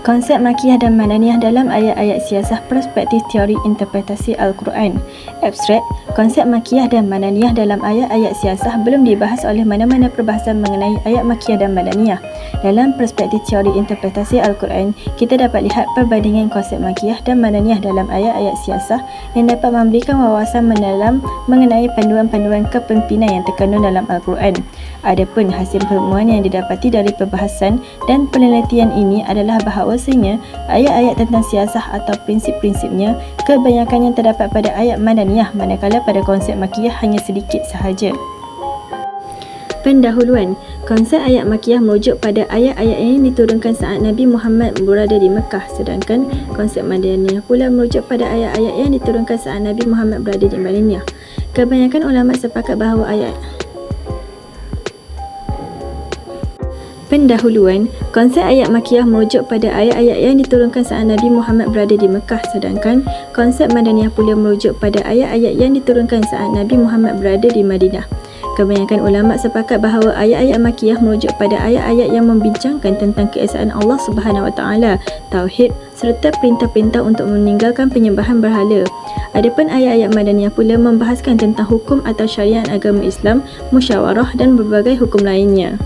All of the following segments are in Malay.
Konsep makiyah dan madaniyah dalam ayat-ayat siasah perspektif teori interpretasi Al-Quran. Abstrak, konsep makiyah dan madaniyah dalam ayat-ayat siasah belum dibahas oleh mana-mana perbahasan mengenai ayat makiyah dan madaniyah. Dalam perspektif teori interpretasi Al-Quran, kita dapat lihat perbandingan konsep makiyah dan madaniyah dalam ayat-ayat siasah yang dapat memberikan wawasan mendalam mengenai panduan-panduan kepemimpinan yang terkandung dalam Al-Quran. Adapun hasil pertemuan yang didapati dari perbahasan dan penelitian ini adalah bahawasanya ayat-ayat tentang siasah atau prinsip-prinsipnya kebanyakannya terdapat pada ayat madaniyah, manakala pada konsep makiyah hanya sedikit sahaja. Pendahuluan, konsep ayat makiyah merujuk pada ayat-ayat yang diturunkan saat Nabi Muhammad berada di Mekah, sedangkan konsep madaniyah pula merujuk pada ayat-ayat yang diturunkan saat Nabi Muhammad berada di Madinah. Kebanyakan ulama sepakat bahawa Pendahuluan, konsep ayat makiyah merujuk pada ayat-ayat yang diturunkan saat Nabi Muhammad berada di Mekah, sedangkan konsep madaniyah pula merujuk pada ayat-ayat yang diturunkan saat Nabi Muhammad berada di Madinah. Kebanyakan ulama sepakat bahawa ayat-ayat makiyah merujuk pada ayat-ayat yang membincangkan tentang keesaan Allah Subhanahu Wa Taala, tauhid serta perintah-perintah untuk meninggalkan penyembahan berhala. Adapun ayat-ayat madaniyah pula membahaskan tentang hukum atau syariat agama Islam, musyawarah dan berbagai hukum lainnya.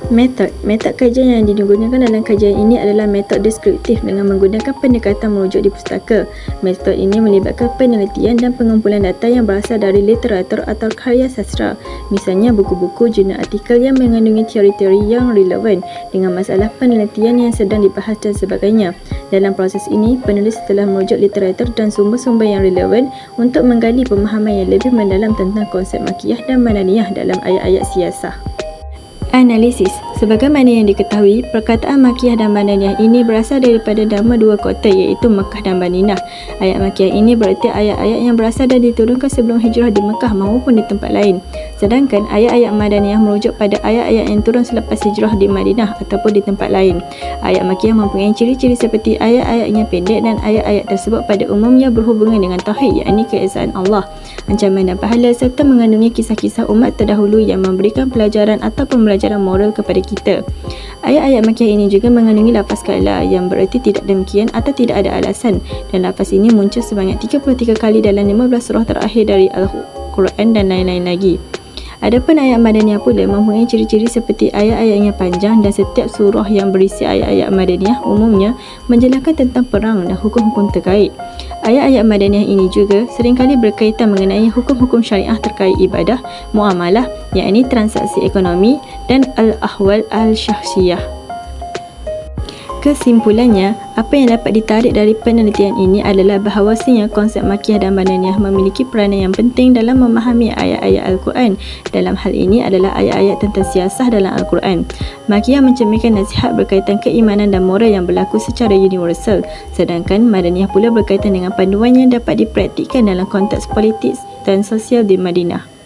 Metod kajian yang digunakan dalam kajian ini adalah metod deskriptif dengan menggunakan pendekatan merujuk di pustaka. Metod ini melibatkan penelitian dan pengumpulan data yang berasal dari literatur atau karya sastra, misalnya buku-buku, jurnal artikel yang mengandungi teori-teori yang relevan dengan masalah penelitian yang sedang dibahas dan sebagainya. Dalam proses ini, penulis telah merujuk literatur dan sumber-sumber yang relevan untuk menggali pemahaman yang lebih mendalam tentang konsep makiyah dan madaniyah dalam ayat-ayat siasah. Analisis. Sebagaimana yang diketahui, perkataan makiyah dan madaniyah ini berasal daripada nama dua kota, iaitu Mekah dan Madinah. Ayat makiyah ini bererti ayat-ayat yang berasal dan diturunkan sebelum hijrah di Mekah maupun di tempat lain. Sedangkan ayat-ayat madaniyah merujuk pada ayat-ayat yang turun selepas hijrah di Madinah ataupun di tempat lain. Ayat makiyah mempunyai ciri-ciri seperti ayat-ayatnya pendek dan ayat-ayat tersebut pada umumnya berhubungan dengan tauhid, yakni keesaan Allah, ancaman dan pahala serta mengandungi kisah-kisah umat terdahulu yang memberikan pelajaran atau pembelajaran moral kepada kita. Ayat-ayat makiyah ini juga mengandungi lafaz kala yang bererti tidak demikian atau tidak ada alasan, dan lafaz ini muncul sebanyak 33 kali dalam 15 surah terakhir dari Al-Quran dan lain-lain lagi. Adapun ayat madaniyah pula mempunyai ciri-ciri seperti ayat-ayatnya panjang, dan setiap surah yang berisi ayat-ayat madaniyah umumnya menjelaskan tentang perang dan hukum-hukum terkait. Ayat-ayat madaniyah ini juga seringkali berkaitan mengenai hukum-hukum syariah terkait ibadah, muamalah, yakni transaksi ekonomi, dan al-ahwal al-syakhsiyah. Kesimpulannya, apa yang dapat ditarik dari penelitian ini adalah bahawasanya konsep makiyah dan madaniyah memiliki peranan yang penting dalam memahami ayat-ayat Al-Quran. Dalam hal ini adalah ayat-ayat tentang siasah dalam Al-Quran. Makiyah mencerminkan nasihat berkaitan keimanan dan moral yang berlaku secara universal, sedangkan madaniyah pula berkaitan dengan panduan yang dapat dipraktikkan dalam konteks politik dan sosial di Madinah.